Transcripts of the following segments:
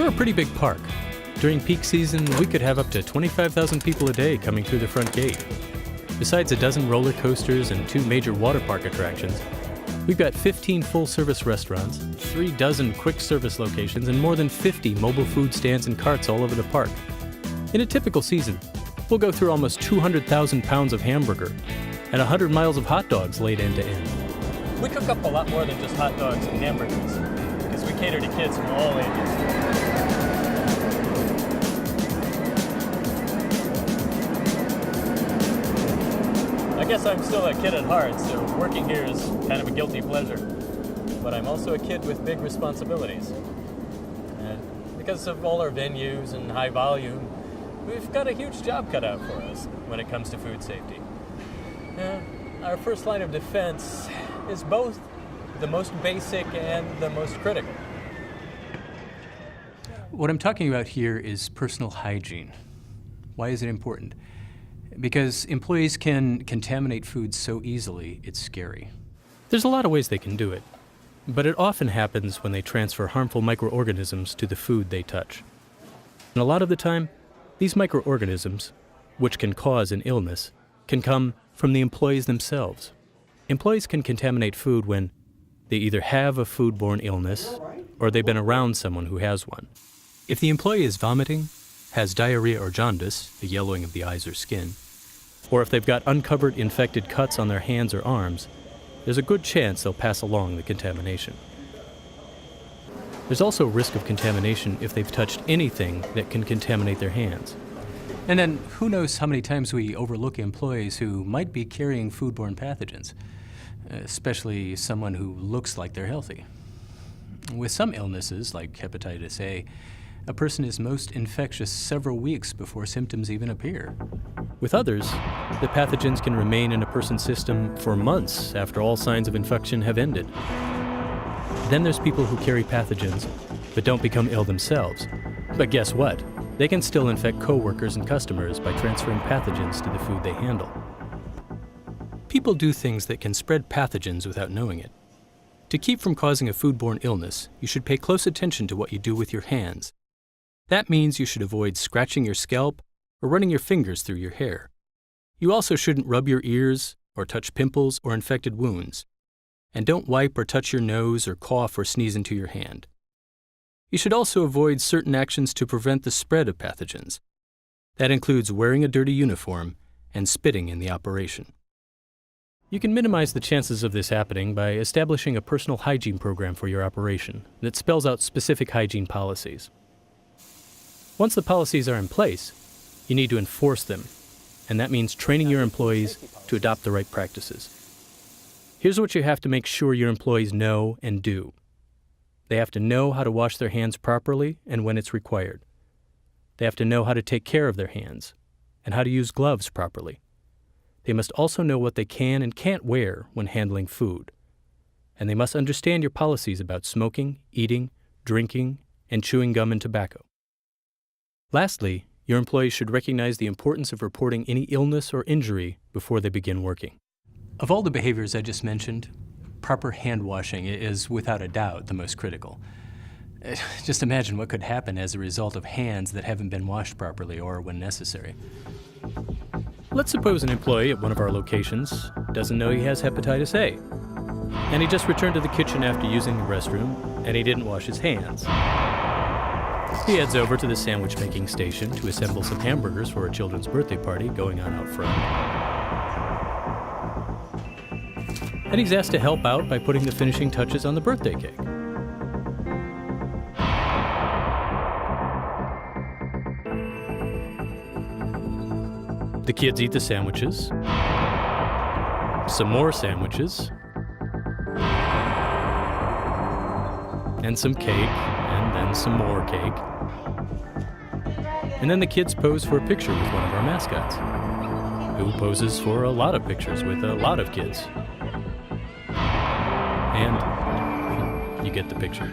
We're a pretty big park. During peak season, we could have up to 25,000 people a day coming through the front gate. Besides a dozen roller coasters and 2 major water park attractions, we've got 15 full-service restaurants, 3 dozen quick-service locations, and more than 50 mobile food stands and carts all over the park. In a typical season, we'll go through almost 200,000 pounds of hamburger and 100 miles of hot dogs laid end to end. We cook up a lot more than just hot dogs and hamburgers, because we cater to kids from all ages. I guess I'm still a kid at heart, so working here is kind of a guilty pleasure. But I'm also a kid with big responsibilities. And because of all our venues and high volume, we've got a huge job cut out for us when it comes to food safety. Our first line of defense is both the most basic and the most critical. What I'm talking about here is personal hygiene. Why is it important? Because employees can contaminate food so easily, it's scary. There's a lot of ways they can do it, but it often happens when they transfer harmful microorganisms to the food they touch. And a lot of the time, these microorganisms, which can cause an illness, can come from the employees themselves. Employees can contaminate food when they either have a foodborne illness or they've been around someone who has one. If the employee is vomiting, has diarrhea or jaundice, the yellowing of the eyes or skin, or if they've got uncovered infected cuts on their hands or arms, there's a good chance they'll pass along the contamination. There's also a risk of contamination if they've touched anything that can contaminate their hands. And then who knows how many times we overlook employees who might be carrying foodborne pathogens, especially someone who looks like they're healthy. With some illnesses, like hepatitis A, a person is most infectious several weeks before symptoms even appear. With others, the pathogens can remain in a person's system for months after all signs of infection have ended. Then there's people who carry pathogens but don't become ill themselves. But guess what? They can still infect coworkers and customers by transferring pathogens to the food they handle. People do things that can spread pathogens without knowing it. To keep from causing a foodborne illness, you should pay close attention to what you do with your hands. That means you should avoid scratching your scalp or running your fingers through your hair. You also shouldn't rub your ears or touch pimples or infected wounds. And don't wipe or touch your nose or cough or sneeze into your hand. You should also avoid certain actions to prevent the spread of pathogens. That includes wearing a dirty uniform and spitting in the operation. You can minimize the chances of this happening by establishing a personal hygiene program for your operation that spells out specific hygiene policies. Once the policies are in place, you need to enforce them, and that means training your employees to adopt the right practices. Here's what you have to make sure your employees know and do. They have to know how to wash their hands properly and when it's required. They have to know how to take care of their hands and how to use gloves properly. They must also know what they can and can't wear when handling food. And they must understand your policies about smoking, eating, drinking, and chewing gum and tobacco. Lastly, your employees should recognize the importance of reporting any illness or injury before they begin working. Of all the behaviors I just mentioned, proper hand washing is without a doubt the most critical. Just imagine what could happen as a result of hands that haven't been washed properly or when necessary. Let's suppose an employee at one of our locations doesn't know he has hepatitis A, and he just returned to the kitchen after using the restroom, and he didn't wash his hands. He heads over to the sandwich making station to assemble some hamburgers for a children's birthday party going on out front. And he's asked to help out by putting the finishing touches on the birthday cake. The kids eat the sandwiches, some more sandwiches, and some cake, and then some more cake. And then the kids pose for a picture with one of our mascots, who poses for a lot of pictures with a lot of kids. And you get the picture.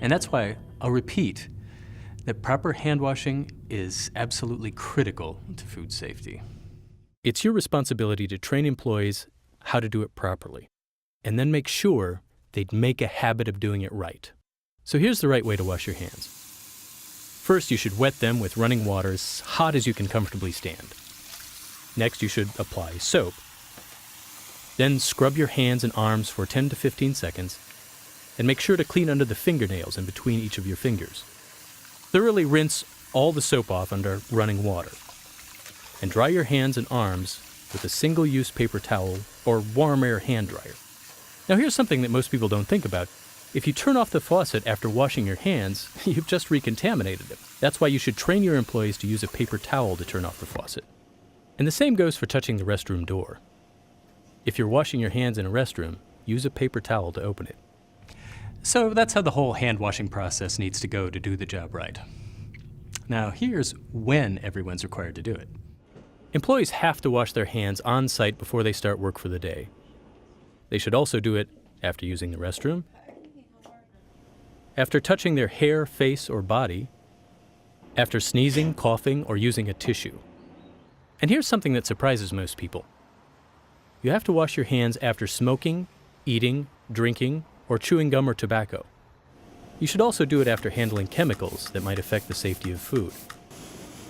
And that's why I'll repeat that proper hand washing is absolutely critical to food safety. It's your responsibility to train employees how to do it properly, and then make sure they'd make a habit of doing it right. So here's the right way to wash your hands. First, you should wet them with running water as hot as you can comfortably stand. Next, you should apply soap. Then scrub your hands and arms for 10 to 15 seconds, and make sure to clean under the fingernails and between each of your fingers. Thoroughly rinse all the soap off under running water, and dry your hands and arms with a single-use paper towel or warm air hand dryer. Now here's something that most people don't think about. If you turn off the faucet after washing your hands, you've just recontaminated them. That's why you should train your employees to use a paper towel to turn off the faucet. And the same goes for touching the restroom door. If you're washing your hands in a restroom, use a paper towel to open it. So that's how the whole hand washing process needs to go to do the job right. Now here's when everyone's required to do it. Employees have to wash their hands on site before they start work for the day. They should also do it after using the restroom, after touching their hair, face, or body, after sneezing, coughing, or using a tissue. And here's something that surprises most people. You have to wash your hands after smoking, eating, drinking, or chewing gum or tobacco. You should also do it after handling chemicals that might affect the safety of food.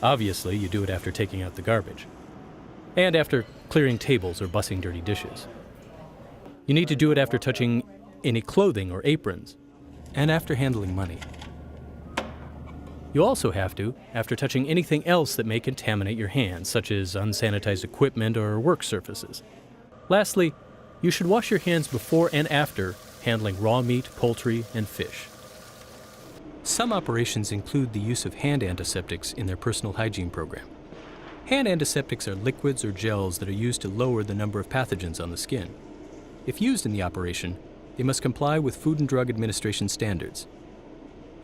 Obviously, you do it after taking out the garbage, and after clearing tables or bussing dirty dishes. You need to do it after touching any clothing or aprons, and after handling money. You also have to after touching anything else that may contaminate your hands, such as unsanitized equipment or work surfaces. Lastly, you should wash your hands before and after handling raw meat, poultry, and fish. Some operations include the use of hand antiseptics in their personal hygiene program. Hand antiseptics are liquids or gels that are used to lower the number of pathogens on the skin. If used in the operation, they must comply with Food and Drug Administration standards.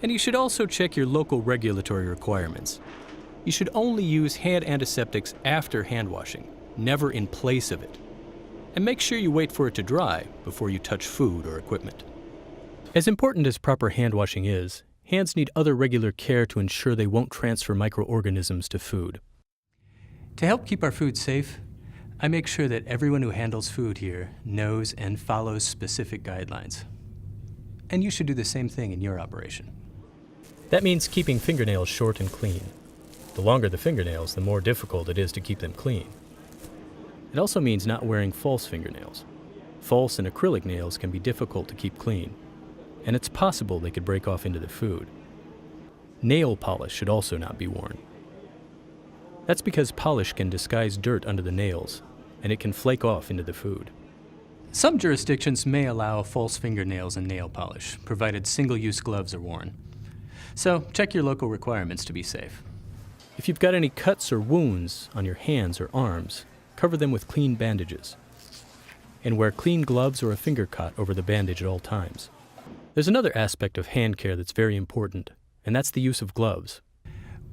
And you should also check your local regulatory requirements. You should only use hand antiseptics after hand washing, never in place of it. And make sure you wait for it to dry before you touch food or equipment. As important as proper hand washing is, hands need other regular care to ensure they won't transfer microorganisms to food. To help keep our food safe, I make sure that everyone who handles food here knows and follows specific guidelines. And you should do the same thing in your operation. That means keeping fingernails short and clean. The longer the fingernails, the more difficult it is to keep them clean. It also means not wearing false fingernails. False and acrylic nails can be difficult to keep clean, and it's possible they could break off into the food. Nail polish should also not be worn. That's because polish can disguise dirt under the nails, and it can flake off into the food. Some jurisdictions may allow false fingernails and nail polish, provided single-use gloves are worn. So check your local requirements to be safe. If you've got any cuts or wounds on your hands or arms, cover them with clean bandages. And wear clean gloves or a finger cot over the bandage at all times. There's another aspect of hand care that's very important, and that's the use of gloves.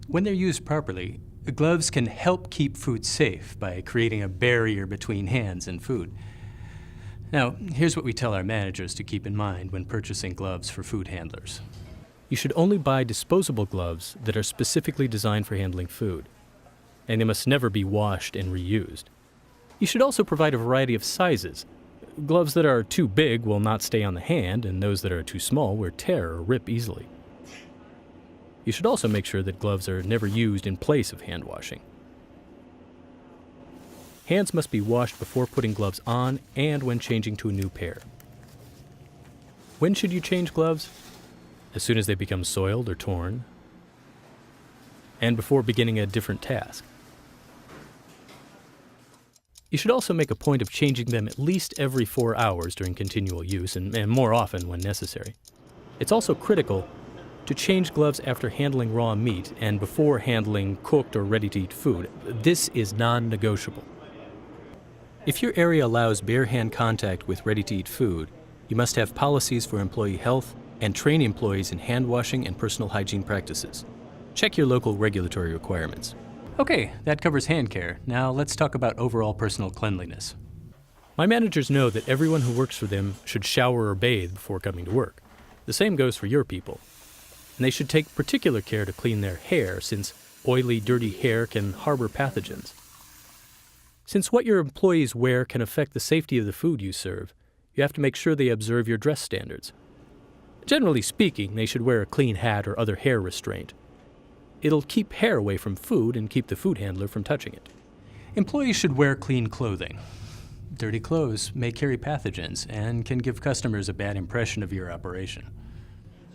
When they're used properly, gloves can help keep food safe by creating a barrier between hands and food. Now, here's what we tell our managers to keep in mind when purchasing gloves for food handlers. You should only buy disposable gloves that are specifically designed for handling food, and they must never be washed and reused. You should also provide a variety of sizes. Gloves that are too big will not stay on the hand, and those that are too small will tear or rip easily. You should also make sure that gloves are never used in place of hand washing. Hands must be washed before putting gloves on and when changing to a new pair. When should you change gloves? As soon as they become soiled or torn, and before beginning a different task. You should also make a point of changing them at least every 4 hours during continual use, and more often when necessary. It's also critical to change gloves after handling raw meat and before handling cooked or ready-to-eat food. This is non-negotiable. If your area allows bare hand contact with ready-to-eat food, you must have policies for employee health and train employees in hand washing and personal hygiene practices. Check your local regulatory requirements. Okay, that covers hand care. Now let's talk about overall personal cleanliness. My managers know that everyone who works for them should shower or bathe before coming to work. The same goes for your people. And they should take particular care to clean their hair, since oily, dirty hair can harbor pathogens. Since what your employees wear can affect the safety of the food you serve, you have to make sure they observe your dress standards. Generally speaking, they should wear a clean hat or other hair restraint. It'll keep hair away from food and keep the food handler from touching it. Employees should wear clean clothing. Dirty clothes may carry pathogens and can give customers a bad impression of your operation.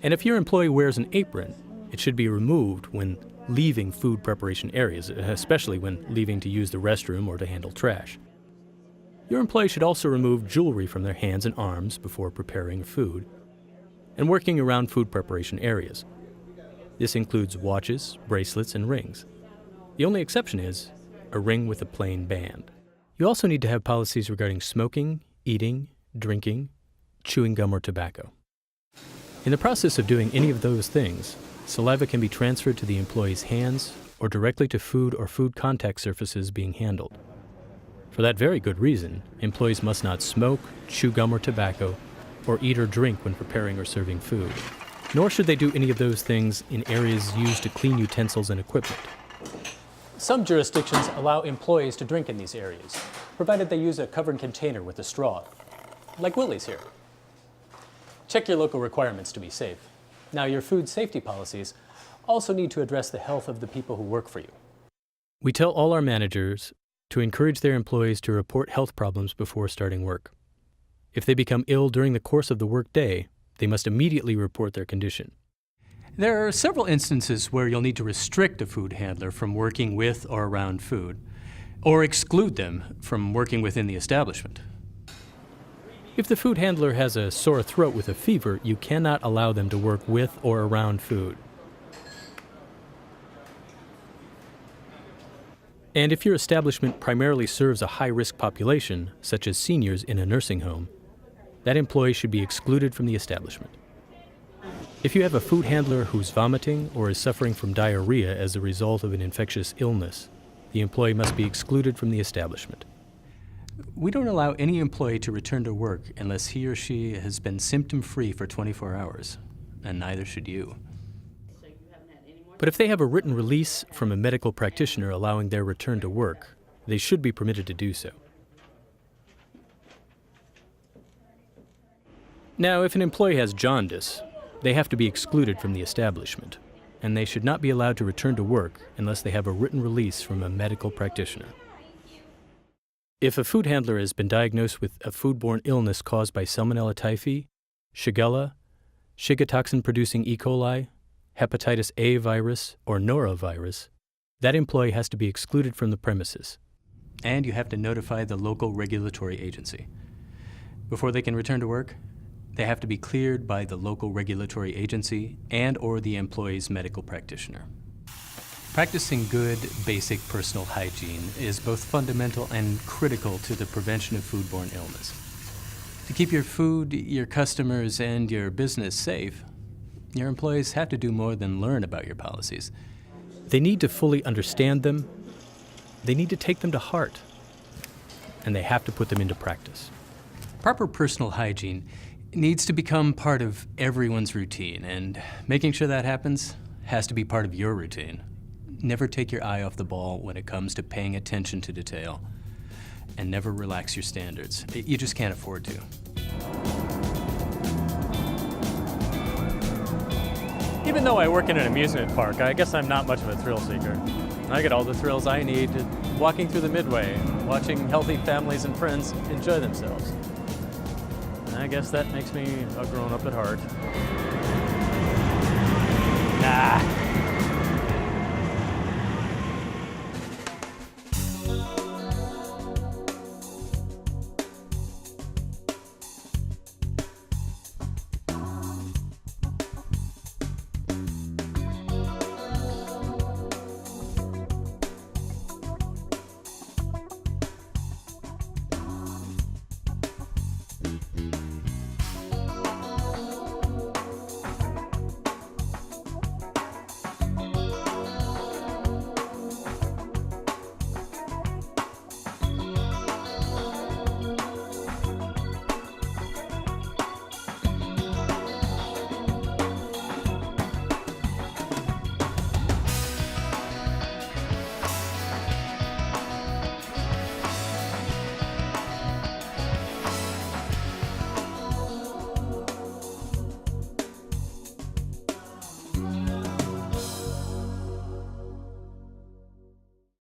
And if your employee wears an apron, it should be removed when leaving food preparation areas, especially when leaving to use the restroom or to handle trash. Your employee should also remove jewelry from their hands and arms before preparing food and working around food preparation areas. This includes watches, bracelets, and rings. The only exception is a ring with a plain band. You also need to have policies regarding smoking, eating, drinking, chewing gum or tobacco. In the process of doing any of those things, saliva can be transferred to the employee's hands or directly to food or food contact surfaces being handled. For that very good reason, employees must not smoke, chew gum or tobacco, or eat or drink when preparing or serving food. Nor should they do any of those things in areas used to clean utensils and equipment. Some jurisdictions allow employees to drink in these areas, provided they use a covered container with a straw, like Willie's here. Check your local requirements to be safe. Now, your food safety policies also need to address the health of the people who work for you. We tell all our managers to encourage their employees to report health problems before starting work. If they become ill during the course of the workday, they must immediately report their condition. There are several instances where you'll need to restrict a food handler from working with or around food, or exclude them from working within the establishment. If the food handler has a sore throat with a fever, you cannot allow them to work with or around food. And if your establishment primarily serves a high-risk population, such as seniors in a nursing home, that employee should be excluded from the establishment. If you have a food handler who's vomiting or is suffering from diarrhea as a result of an infectious illness, the employee must be excluded from the establishment. We don't allow any employee to return to work unless he or she has been symptom-free for 24 hours, and neither should you. But if they have a written release from a medical practitioner allowing their return to work, they should be permitted to do so. Now, if an employee has jaundice, they have to be excluded from the establishment, and they should not be allowed to return to work unless they have a written release from a medical practitioner. If a food handler has been diagnosed with a foodborne illness caused by Salmonella typhi, Shigella, Shiga toxin-producing E. coli, hepatitis A virus, or norovirus, that employee has to be excluded from the premises. And you have to notify the local regulatory agency. Before they can return to work, they have to be cleared by the local regulatory agency and/or the employee's medical practitioner. Practicing good, basic personal hygiene is both fundamental and critical to the prevention of foodborne illness. To keep your food, your customers, and your business safe, your employees have to do more than learn about your policies. They need to fully understand them, they need to take them to heart, and they have to put them into practice. Proper personal hygiene needs to become part of everyone's routine, and making sure that happens has to be part of your routine. Never take your eye off the ball when it comes to paying attention to detail, and never relax your standards. You just can't afford to. Even though I work in an amusement park, I guess I'm not much of a thrill seeker. I get all the thrills I need walking through the Midway, and watching healthy families and friends enjoy themselves. I guess that makes me a grown-up at heart. Nah.